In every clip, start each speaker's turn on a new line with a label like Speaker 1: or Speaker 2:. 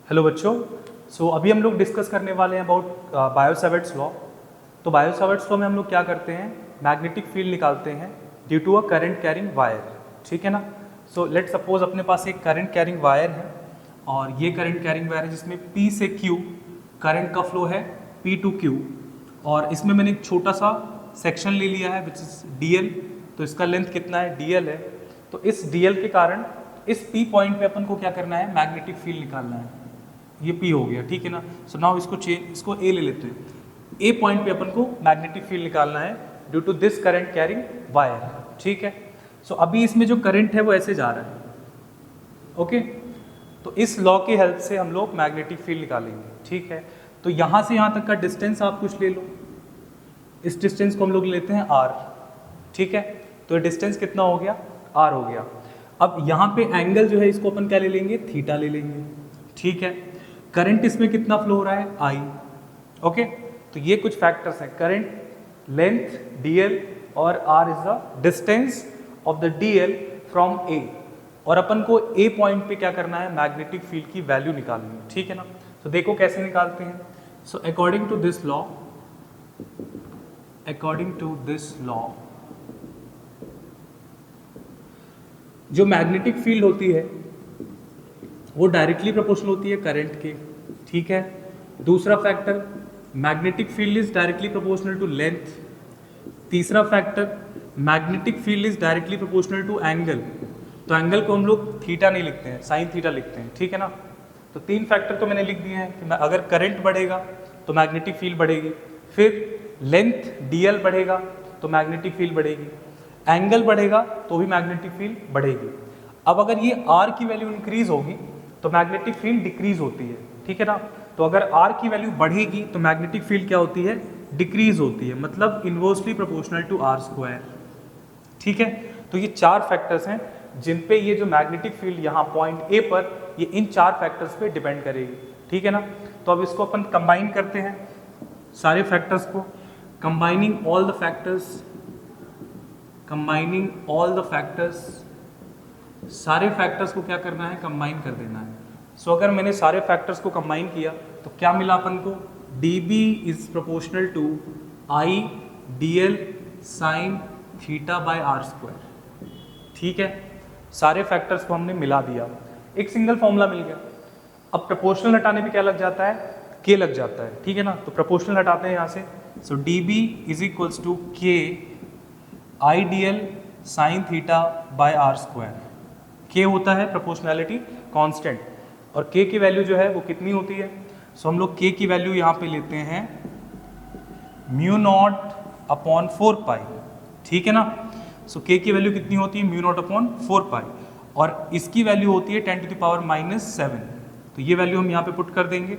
Speaker 1: Hello बच्चों। अभी हम लोग डिस्कस करने वाले हैं अबाउट बायो-सैवर्ट्स लॉ। तो बायो-सैवर्ट्स लॉ में हम लोग क्या करते हैं, मैग्नेटिक फील्ड निकालते हैं due to a current carrying wire, ठीक है ना। लेट सपोज अपने पास एक करंट कैरिंग वायर है और ये करंट कैरिंग वायर है जिसमें P से Q करंट का फ्लो है, P टू Q, और इसमें मैंने एक छोटा सा सेक्शन ले लिया है विच इज DL। तो इसका लेंथ कितना है, DL है। तो इस DL के कारण इस P पॉइंट पे अपन को क्या करना है, मैग्नेटिक फील्ड निकालना है। ये P हो गया, ठीक है ना। नाउ इसको A ले लेते हैं। A पॉइंट पे अपन को मैग्नेटिक फील्ड निकालना है due to this current carrying wire, ठीक है। अभी इसमें जो करंट है वो ऐसे जा रहा है, ओके। तो इस लॉ की हेल्प से हम लोग मैग्नेटिक फील्ड निकालेंगे, ठीक है। तो यहाँ से यहाँ तक का डिस्टेंस आप कुछ ले लो, इस डिस्टेंस को हम लोग लेते हैं R, ठीक है। तो ये डिस्टेंस कितना हो गया, R हो गया। अब यहाँ पे एंगल जो है इसको अपन क्या ले लेंगे, थीटा ले लेंगे, ठीक है। करंट इसमें कितना फ्लो हो रहा है, I, ओके। तो ये कुछ फैक्टर्स हैं, करंट, लेंथ DL और R is the distance of the DL from A। और अपन को A पॉइंट पे क्या करना है, मैग्नेटिक फील्ड की वैल्यू निकालनी है, ठीक है ना। तो देखो कैसे निकालते हैं। अकॉर्डिंग टू दिस लॉ, जो मैग्नेटिक फील्ड होती है वो डायरेक्टली प्रोपोर्शनल होती है करंट के, ठीक है। दूसरा factor, magnetic field is directly proportional to length. तीसरा factor, magnetic field is directly proportional to angle. तो एंगल को हम लोग थीटा नहीं लिखते हैं, साइन थीटा लिखते हैं, ठीक है ना। तो तीन फैक्टर तो मैंने लिख दिए हैं कि अगर करंट बढ़ेगा तो मैग्नेटिक फील्ड बढ़ेगी, फिर लेंथ DL बढ़ेगा तो मैग्नेटिक फील्ड बढ़ेगी, एंगल बढ़ेगा तो भी मैग्नेटिक फील्ड बढ़ेगी। अब अगर ये R की वैल्यू इंक्रीज होगी तो मैग्नेटिक फील्ड डिक्रीज होती है, ठीक है ना। तो अगर R की वैल्यू बढ़ेगी तो मैग्नेटिक फील्ड क्या होती है, डिक्रीज होती है, मतलब इनवर्सली प्रोपोर्शनल टू R², ठीक है। तो ये चार फैक्टर्स हैं जिन पे ये जो मैग्नेटिक फील्ड यहाँ पॉइंट A पर, ये इन चार फैक्टर्स पे डिपेंड करेगी, ठीक है ना। तो अब इसको अपन कंबाइन करते हैं सारे फैक्टर्स को, कंबाइनिंग ऑल द फैक्टर्स, सारे फैक्टर्स को क्या करना है, कंबाइन कर देना है। अगर मैंने सारे फैक्टर्स को कंबाइन किया तो क्या मिला अपन को, dB is proportional to I DL sine theta by R², ठीक है। सारे फैक्टर्स को हमने मिला दिया, एक सिंगल फॉर्मूला मिल गया। अब प्रोपोर्शनल हटाने पे क्या लग जाता है, K लग जाता है, ठीक है ना। तो प्रोपोर्शनल हटाते हैं यहाँ से। dB is equals to K I DL sine theta by R²। K होता है प्रोपोर्शनैलिटी कांस्टेंट, और K की वैल्यू जो है वो कितनी होती है। हम लोग K की वैल्यू यहाँ पे लेते हैं μ0/4π, ठीक है ना। K की वैल्यू कितनी होती है, μ0/4π, और इसकी वैल्यू होती है 10⁻⁷। तो ये वैल्यू हम यहाँ पे पुट कर देंगे।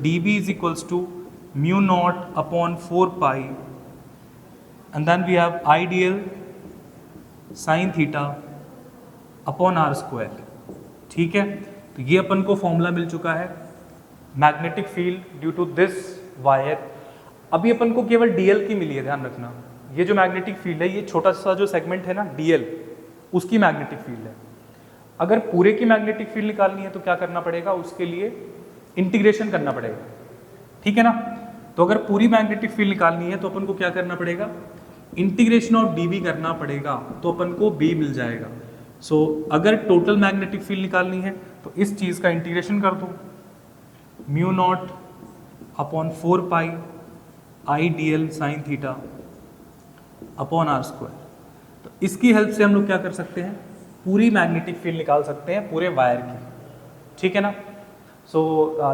Speaker 1: dB is equals to μ0/4π and then we have IDL sine theta upon R², ठीक है। तो ये अपन को फॉर्मूला मिल चुका है magnetic field due to this wire. अभी अपन को केवल DL की मिली है, ध्यान रखना। ये जो मैग्नेटिक फील्ड है, ये छोटा सा जो सेगमेंट है ना DL, उसकी मैग्नेटिक फील्ड है। अगर पूरे की मैग्नेटिक फील्ड निकालनी है तो क्या करना पड़ेगा, उसके लिए इंटीग्रेशन करना पड़ेगा, ठीक है ना। तो अगर पूरी मैग्नेटिक फील्ड निकालनी है तो अपन को क्या करना पड़ेगा, इंटीग्रेशन ऑफ dB करना पड़ेगा, तो अपन को B मिल जाएगा। अगर टोटल मैग्नेटिक फील्ड निकालनी है तो इस चीज का इंटीग्रेशन कर दो, μ0/4π I DL sine theta upon R²। तो इसकी हेल्प से हम लोग क्या कर सकते हैं, पूरी मैग्नेटिक फील्ड निकाल सकते हैं पूरे वायर की, ठीक है ना।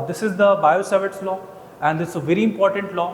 Speaker 1: This is the Biot Savart's law and this a very important law